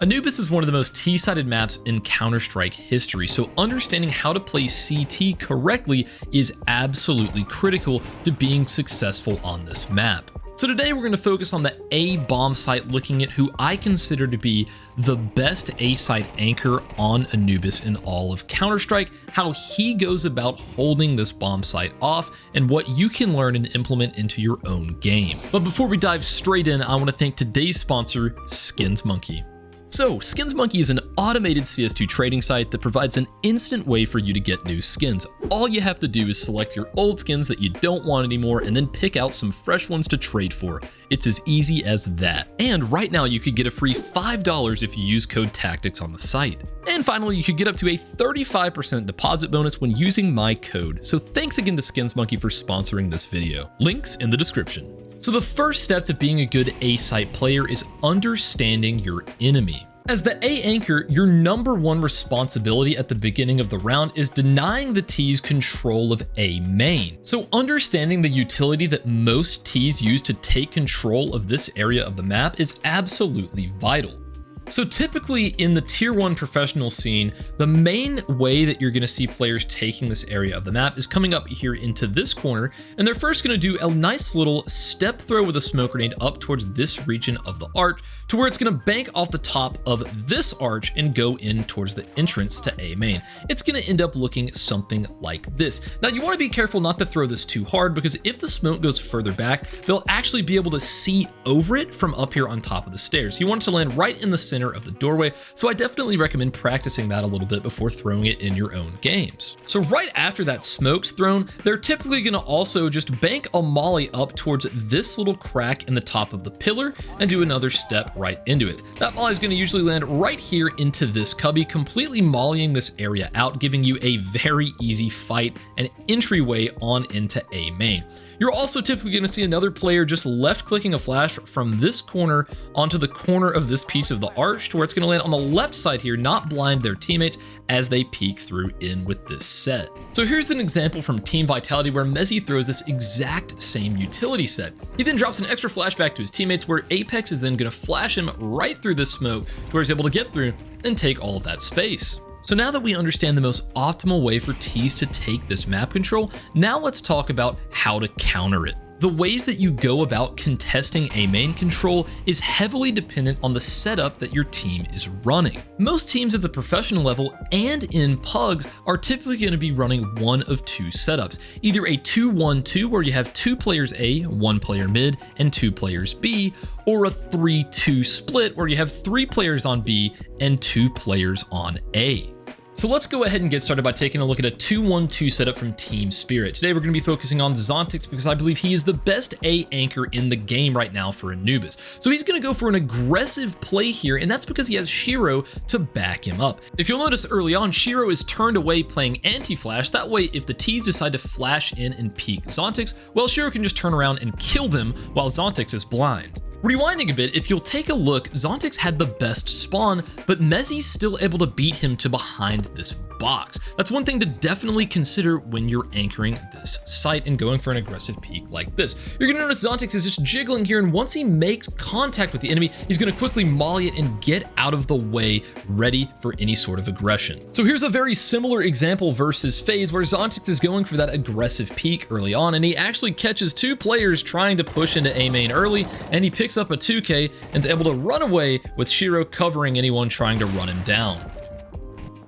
Anubis is one of the most T-sided maps in Counter-Strike history, so understanding how to play CT correctly is absolutely critical to being successful on this map. So today we're going to focus on the A bomb site, looking at who I consider to be the best A site anchor on Anubis in all of Counter-Strike, how he goes about holding this bomb site off, and what you can learn and implement into your own game. But before we dive straight in, I want to thank today's sponsor, SkinsMonkey. So, SkinsMonkey is an automated CS2 trading site that provides an instant way for you to get new skins. All you have to do is select your old skins that you don't want anymore and then pick out some fresh ones to trade for. It's as easy as that. And right now you could get a free $5 if you use code TACTICS on the site. And finally, you could get up to a 35% deposit bonus when using my code. So thanks again to SkinsMonkey for sponsoring this video. Links in the description. So the first step to being a good A site player is understanding your enemy. As the A anchor, your number one responsibility at the beginning of the round is denying the T's control of A main. So understanding the utility that most T's use to take control of this area of the map is absolutely vital. So typically in the tier 1 professional scene, the main way that you're going to see players taking this area of the map is coming up here into this corner, and they're first going to do a nice little step throw with a smoke grenade up towards this region of the arch to where it's going to bank off the top of this arch and go in towards the entrance to A main. It's going to end up looking something like this. Now you want to be careful not to throw this too hard, because if the smoke goes further back, they'll actually be able to see over it from up here on top of the stairs. You want it to land right in the center of the doorway, so I definitely recommend practicing that a little bit before throwing it in your own games. So right after that smoke's thrown, they're typically going to also just bank a molly up towards this little crack in the top of the pillar and do another step right into it. That molly is going to usually land right here into this cubby, completely mollying this area out, giving you a very easy fight and entryway on into A main. You're also typically going to see another player just left clicking a flash from this corner onto the corner of this piece of the arch to where it's going to land on the left side here, not blind their teammates as they peek through in with this set. So here's an example from Team Vitality where Mezzi throws this exact same utility set. He then drops an extra flashback to his teammates where Apex is then going to flash him right through this smoke to where he's able to get through and take all of that space. So now that we understand the most optimal way for T's to take this map control, now let's talk about how to counter it. The ways that you go about contesting A main control is heavily dependent on the setup that your team is running. Most teams at the professional level and in pugs are typically going to be running one of two setups, either a 2-1-2 where you have 2 players A, 1 player mid, and 2 players B, or a 3-2 split where you have 3 players on B and 2 players on A. So let's go ahead and get started by taking a look at a 2-1-2 setup from Team Spirit. Today we're going to be focusing on CSTactics because I believe he is the best A anchor in the game right now for Anubis. So he's going to go for an aggressive play here, and that's because he has Shiro to back him up. If you'll notice early on, Shiro is turned away playing anti-flash. That way, if the T's decide to flash in and peek CSTactics, well, Shiro can just turn around and kill them while CSTactics is blind. Rewinding a bit, if you'll take a look, CSTactics had the best spawn, but Mezzi's still able to beat him to behind this box. That's one thing to definitely consider when you're anchoring this site and going for an aggressive peek like this. You're gonna notice CSTactics is just jiggling here, and once he makes contact with the enemy, he's gonna quickly molly it and get out of the way, ready for any sort of aggression. So here's a very similar example versus FaZe, where CSTactics is going for that aggressive peek early on, and he actually catches 2 players trying to push into A main early, and he picks up a 2K and is able to run away with Shiro covering anyone trying to run him down.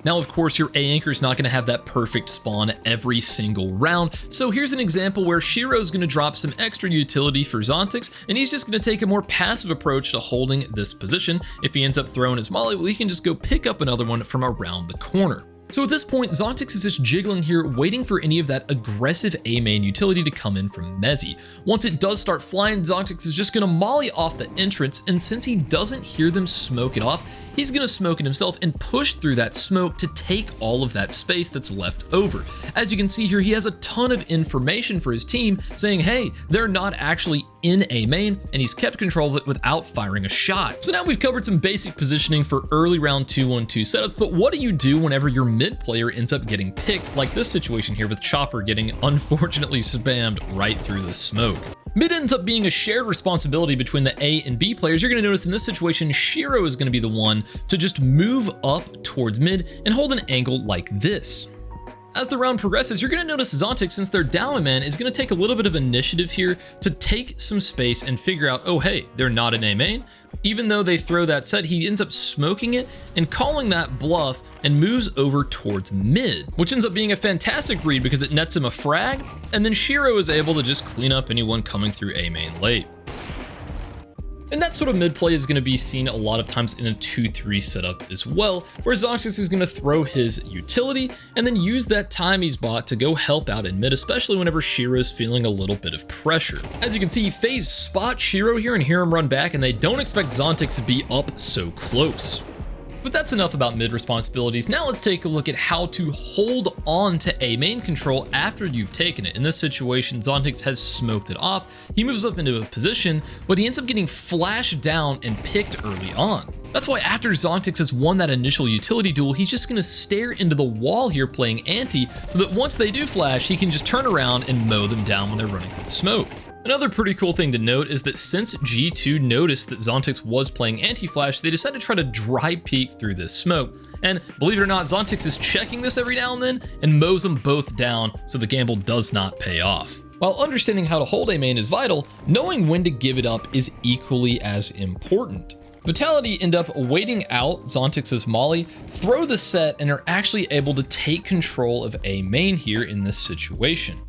Now, of course, your A anchor is not going to have that perfect spawn every single round, so here's an example where Shiro's going to drop some extra utility for CSTactics, and he's just going to take a more passive approach to holding this position. If he ends up throwing his molly, well, he can just go pick up another one from around the corner. So at this point, CSTactics is just jiggling here, waiting for any of that aggressive A main utility to come in from Mezzi. Once it does start flying, CSTactics is just going to molly off the entrance, and since he doesn't hear them smoke it off, he's going to smoke it himself and push through that smoke to take all of that space that's left over. As you can see here, he has a ton of information for his team saying, hey, they're not actually in A main, and he's kept control of it without firing a shot. So now we've covered some basic positioning for early round 2-1-2 setups, but what do you do whenever your mid player ends up getting picked, like this situation here with Chopper getting unfortunately spammed right through the smoke? Mid ends up being a shared responsibility between the A and B players. You're going to notice in this situation, Shiro is going to be the one to just move up towards mid and hold an angle like this. As the round progresses, you're going to notice Zontic, since they're down a man, is going to take a little bit of initiative here to take some space and figure out, oh hey, they're not an A main. Even though they throw that set, he ends up smoking it and calling that bluff and moves over towards mid, which ends up being a fantastic read because it nets him a frag, and then Shiro is able to just clean up anyone coming through A main late. And that sort of mid play is going to be seen a lot of times in a 2-3 setup as well, where Zontic is going to throw his utility and then use that time he's bought to go help out in mid, especially whenever Shiro's feeling a little bit of pressure. As you can see, FaZe spot Shiro here and hear him run back, and they don't expect Zontic to be up so close. But that's enough about mid responsibilities. Now let's take a look at how to hold on to A main control after you've taken it. In this situation, Zontic has smoked it off. He moves up into a position, but he ends up getting flashed down and picked early on. That's why after Zontic has won that initial utility duel, he's just going to stare into the wall here playing anti, so that once they do flash, he can just turn around and mow them down when they're running through the smoke. Another pretty cool thing to note is that since G2 noticed that Zontic was playing anti-flash, they decided to try to dry peek through this smoke. And believe it or not, Zontic is checking this every now and then and mows them both down, so the gamble does not pay off. While understanding how to hold A main is vital, knowing when to give it up is equally as important. Vitality end up waiting out Zontic's molly, throw the set, and are actually able to take control of A main here in this situation.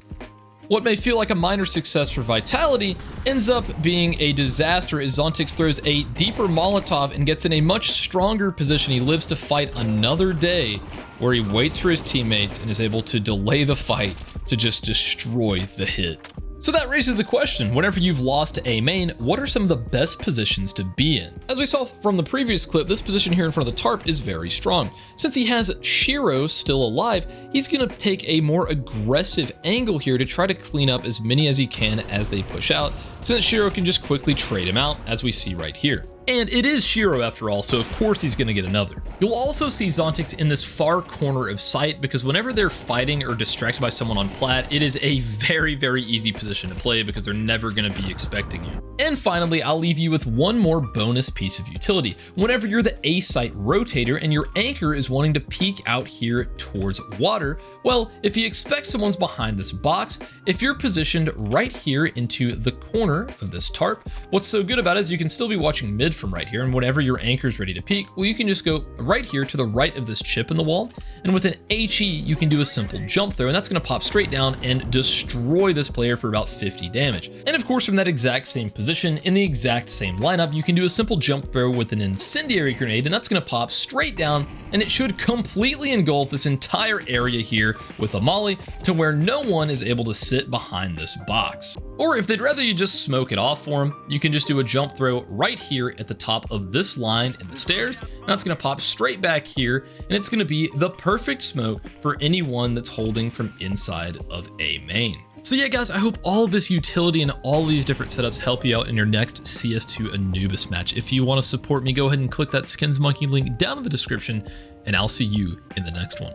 What may feel like a minor success for Vitality ends up being a disaster as Zontic throws a deeper Molotov and gets in a much stronger position. He lives to fight another day where he waits for his teammates and is able to delay the fight to just destroy the hit. So that raises the question, whenever you've lost to A main, what are some of the best positions to be in? As we saw from the previous clip, this position here in front of the tarp is very strong. Since he has Shiro still alive, he's going to take a more aggressive angle here to try to clean up as many as he can as they push out, since Shiro can just quickly trade him out, as we see right here. And it is Shiro after all, so of course he's going to get another. You'll also see Zontic in this far corner of sight, because whenever they're fighting or distracted by someone on plat, it is a very, very easy position to play because they're never going to be expecting you. And finally, I'll leave you with one more bonus piece of utility. Whenever you're the A site rotator and your anchor is wanting to peek out here towards water, well, if you expect someone's behind this box, if you're positioned right here into the corner of this tarp, what's so good about it is you can still be watching mid from right here, and whenever your anchor is ready to peek, well, you can just go right here to the right of this chip in the wall, and with an HE you can do a simple jump throw, and that's going to pop straight down and destroy this player for about 50 damage. And of course, from that exact same position in the exact same lineup, you can do a simple jump throw with an incendiary grenade, and that's going to pop straight down, and it should completely engulf this entire area here with a molly to where no one is able to sit behind this box. Or if they'd rather you just smoke it off for them, you can just do a jump throw right here at the top of this line in the stairs, and that's going to pop straight back here, and it's going to be the perfect smoke for anyone that's holding from inside of A main. So yeah guys, I hope all of this utility and all of these different setups help you out in your next CS2 Anubis match. If you want to support me, go ahead and click that Skins Monkey link down in the description, and I'll see you in the next one.